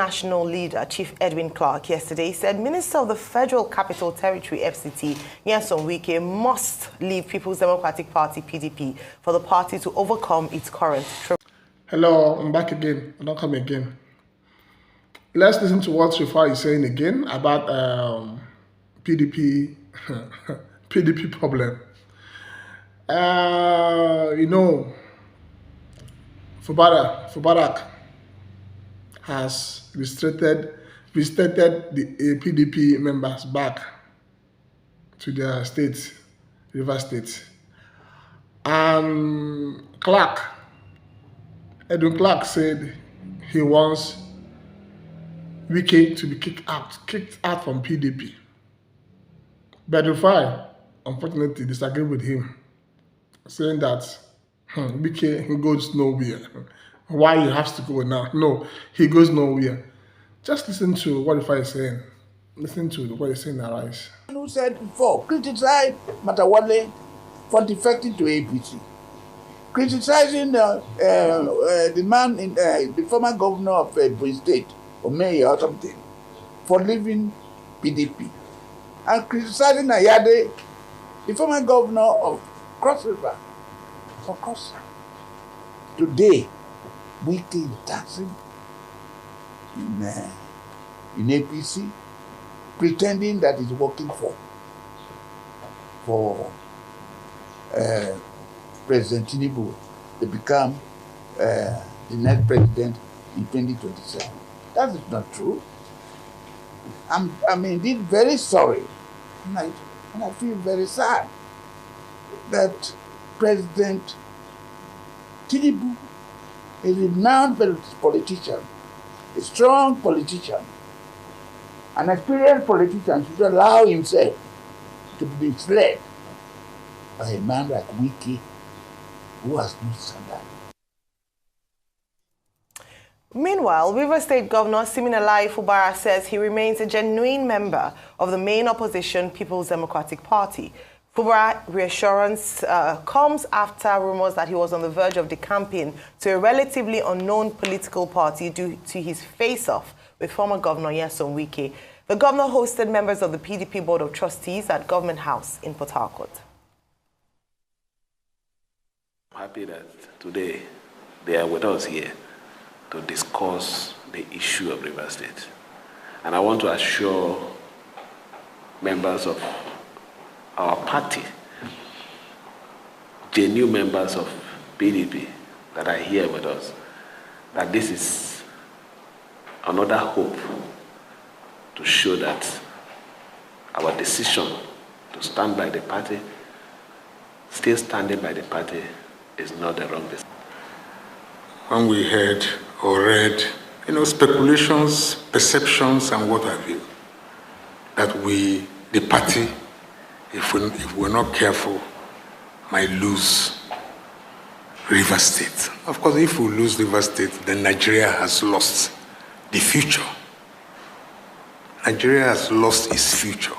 National leader, Chief Edwin Clark, yesterday said Minister of the Federal Capital Territory, FCT, Nyesom Wike, must leave People's Democratic Party, PDP, for the party to overcome its current trouble. Hello, I'm back again. I'm not coming again. Let's listen to what Shofar is saying again about PDP, PDP problem. Fubara has restricted the PDP members back to their states, River State. And Edwin Clark said he wants Wike to be kicked out from PDP. But Rufai, unfortunately, disagreed with him, saying that Wike goes nowhere. Why he has to go now? No, he goes nowhere. Just listen to what Rufai is saying. Listen to what he's saying in our eyes. Who said before, criticize Matawale for defecting to APC. Criticizing the man, in the former governor of State, or mayor or something, for leaving PDP. And criticizing Ayade, the former governor of Cross River, for crossing. Today, Wike is dancing in APC, pretending that he's working for President Tinubu to become the next president in 2027. That is not true. I'm indeed very sorry, and I feel very sad that President Tinubu, a renowned politician, a strong politician, an experienced politician, should allow himself to be misled by a man like Wike, who has no standard. Meanwhile, River State Governor Siminalayi Fubara says he remains a genuine member of the main opposition People's Democratic Party. Fubara's reassurance comes after rumors that he was on the verge of decamping to a relatively unknown political party due to his face-off with former Governor Nyesom Wike. The governor hosted members of the PDP Board of Trustees at Government House in Port Harcourt. I'm happy that today they are with us here to discuss the issue of River State. And I want to assure members of our party, genuine members of PDP that are here with us, that this is another hope to show that our decision to stand by the party, still standing by the party, is not the wrong decision. When we heard or read, speculations, perceptions, and what have you, that we, the party, if we're not careful, might lose River State. Of course, if we lose River State, then Nigeria has lost the future. Nigeria has lost its future.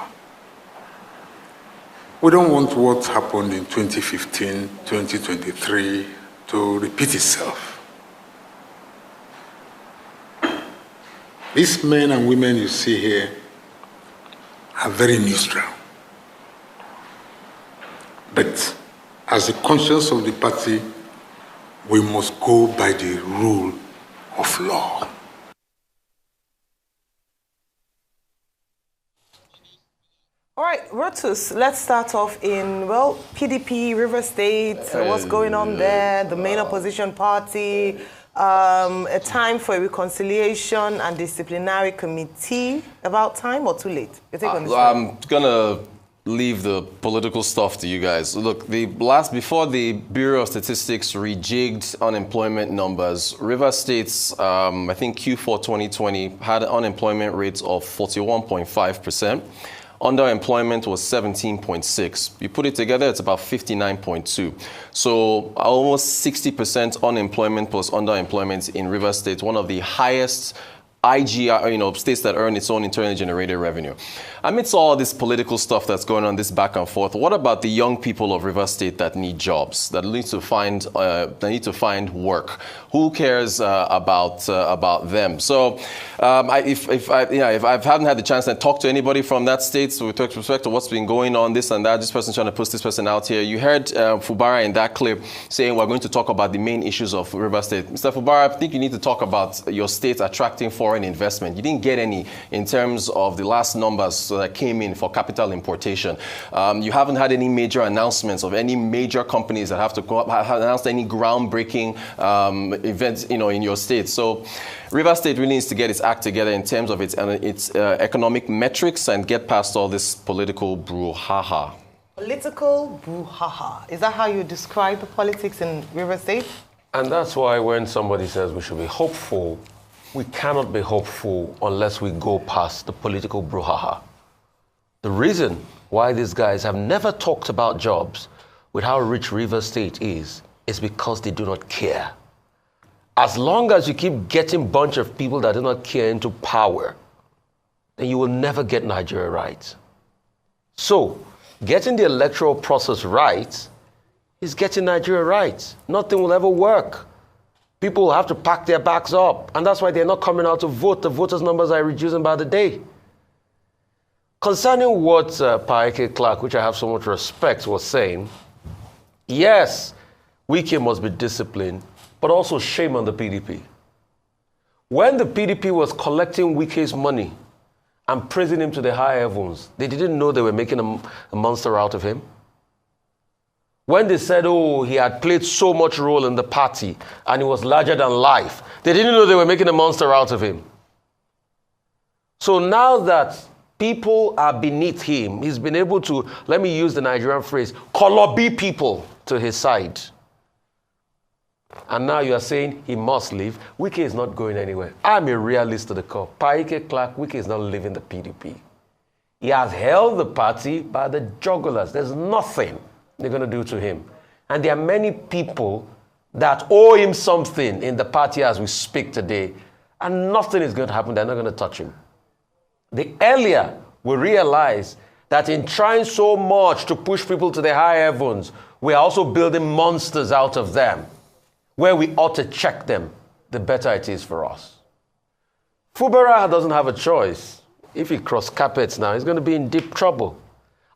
We don't want what happened in 2015, 2023 to repeat itself. These men and women you see here are very neutral. But as the conscience of the party, we must go by the rule of law. All right, Rotus, let's start off in, PDP, River State, what's going on there, the main opposition party, a time for a reconciliation and disciplinary committee. About time or too late? I'm going to leave the political stuff to you guys. Look, before the Bureau of Statistics rejigged unemployment numbers, River State's, I think Q4 2020 had unemployment rates of 41.5%. Underemployment was 17.6. You put it together, it's about 59.2. So almost 60% unemployment plus underemployment in River State, one of the highest IGR, states that earn its own internally generated revenue. Amidst all this political stuff that's going on, this back and forth, what about the young people of Rivers State that need jobs, that need to find work? Who cares about them? So, if I haven't had the chance to talk to anybody from that state, so with respect to what's been going on, this and that, this person trying to push this person out here. You heard Fubara in that clip saying we're going to talk about the main issues of Rivers State. Mr. Fubara, I think you need to talk about your state attracting foreign investment. You didn't get any in terms of the last numbers that came in for capital importation. You haven't had any major announcements of any major companies that have announced any groundbreaking events, in your state. So Rivers State really needs to get its act together in terms of its economic metrics and get past all this political brouhaha. Political brouhaha. Is that how you describe the politics in Rivers State? And that's why when somebody says we should be hopeful, we cannot be hopeful unless we go past the political brouhaha. The reason why these guys have never talked about jobs with how rich Rivers State is because they do not care. As long as you keep getting a bunch of people that do not care into power, then you will never get Nigeria right. So, getting the electoral process right is getting Nigeria right. Nothing will ever work. People will have to pack their bags up, and that's why they're not coming out to vote. The voters' numbers are reducing by the day. Concerning what Wike Clark, which I have so much respect, was saying, yes, Wike must be disciplined, but also shame on the PDP. When the PDP was collecting Wike's money and praising him to the high heavens, they didn't know they were making a monster out of him. When they said, oh, he had played so much role in the party and he was larger than life, they didn't know they were making a monster out of him. So now that people are beneath him, he's been able to, let me use the Nigerian phrase, kolobi people to his side. And now you are saying he must leave. Wike is not going anywhere. I'm a realist to the core. Wike Clark, Wike is not leaving the PDP. He has held the party by the jugulars. There's nothing they're going to do to him. And there are many people that owe him something in the party as we speak today, and nothing is going to happen. They're not going to touch him. The earlier we realize that in trying so much to push people to the high heavens, we are also building monsters out of them, where we ought to check them, the better it is for us. Fubara doesn't have a choice. If he cross carpets now, he's going to be in deep trouble.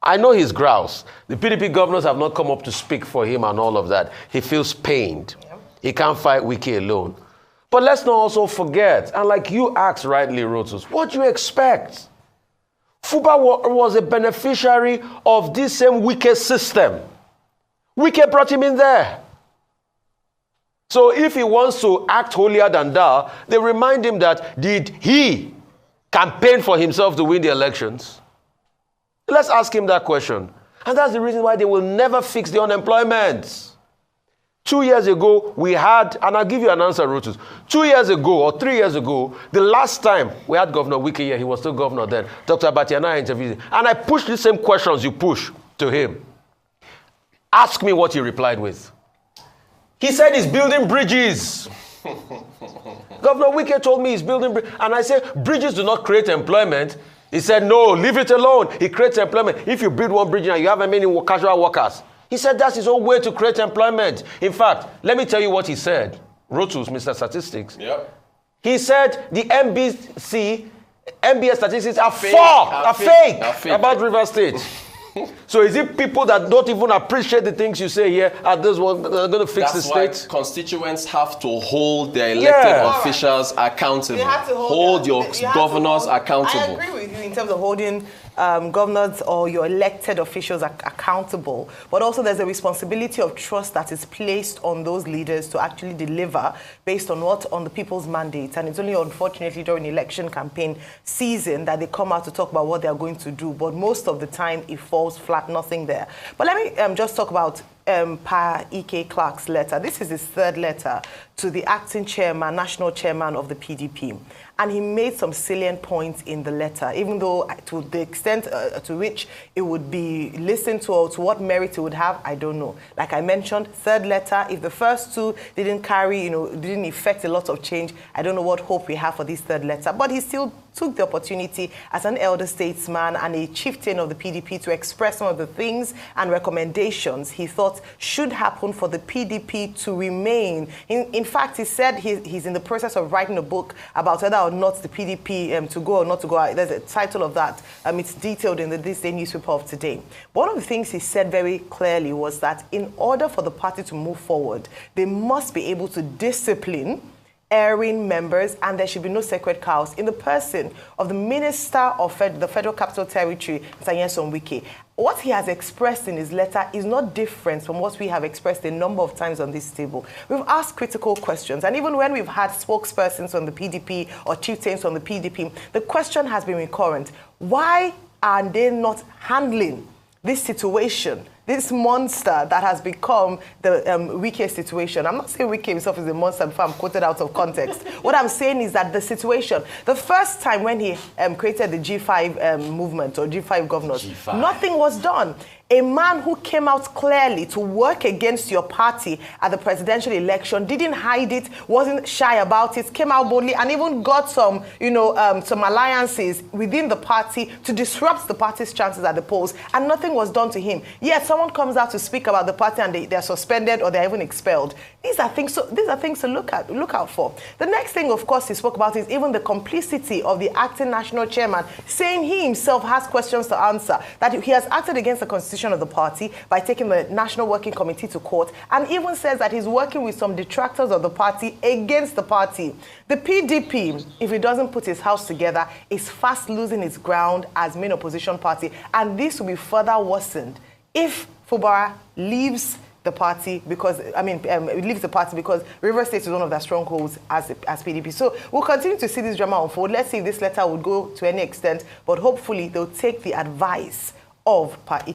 I know he's grouse. The PDP governors have not come up to speak for him and all of that. He feels pained. Yeah. He can't fight Wike alone. But let's not also forget, and like you asked rightly, Rotus, what do you expect? Fubara was a beneficiary of this same Wike system. Wike brought him in there. So if he wants to act holier than thou, they remind him that did he campaign for himself to win the elections? Let's ask him that question. And that's the reason why they will never fix the unemployment. 2 years ago, we had, and I'll give you an answer, Rotus. 2 years ago or 3 years ago, the last time we had Governor Wike here, he was still governor then, Dr. Abati and I interviewed him. And I pushed the same questions you push to him. Ask me what he replied with. He said he's building bridges. Governor Wike told me he's building bridges. And I said, bridges do not create employment. He said, no, leave it alone. He creates employment. If you build one bridge and you have many casual workers. He said that's his own way to create employment. In fact, let me tell you what he said. Rotus, Mr. Statistics. Yep. He said the MBS statistics are fake about Rivers State. So is it people that don't even appreciate the things you say here are those ones that are going to fix the state? That's why constituents have to hold their elected officials accountable. They have to hold your governors accountable. I agree with you in terms of holding governors or your elected officials accountable, but also there's a responsibility of trust that is placed on those leaders to actually deliver based on on the people's mandates. And it's only unfortunately during election campaign season that they come out to talk about what they're going to do, but most of the time it falls flat, nothing there. But let me just talk about Wike Clark's letter. This is his third letter to the acting chairman, national chairman of the PDP. and he made some salient points in the letter, even though to the extent to which it would be listened to or to what merit it would have, I don't know. Like I mentioned, third letter, if the first two didn't carry, didn't effect a lot of change, I don't know what hope we have for this third letter. But he still took the opportunity as an elder statesman and a chieftain of the PDP to express some of the things and recommendations he thought should happen for the PDP to remain. In fact, he said he's in the process of writing a book about whether or not the PDP to go or not to go. There's a title of that. It's detailed in the This Day newspaper of today. One of the things he said very clearly was that in order for the party to move forward, they must be able to discipline erring members, and there should be no sacred cows in the person of the Minister of the Federal Capital Territory, Mr. Wike. What he has expressed in his letter is not different from what we have expressed a number of times on this table. We've asked critical questions, and even when we've had spokespersons on the PDP or chieftains on the PDP, the question has been recurrent. Why are they not handling this situation, this monster that has become the Wike situation? I'm not saying Wike himself is a monster before I'm quoted out of context. What I'm saying is that the situation, the first time when he created the G5 movement or G5 governors, nothing was done. A man who came out clearly to work against your party at the presidential election, didn't hide it, wasn't shy about it, came out boldly, and even got some, some alliances within the party to disrupt the party's chances at the polls, and nothing was done to him. Yet someone comes out to speak about the party and they're suspended or they're even expelled. These are things to look out for. The next thing, of course, he spoke about is even the complicity of the acting national chairman, saying he himself has questions to answer, that he has acted against the constitution of the party by taking the National Working Committee to court, and even says that he's working with some detractors of the party against the party. The PDP, if it doesn't put its house together, is fast losing its ground as main opposition party, and this will be further worsened if Fubara leaves the party because, leaves the party because Restates is one of their strongholds as PDP. So we'll continue to see this drama unfold. Let's see if this letter would go to any extent, but hopefully they'll take the advice of party.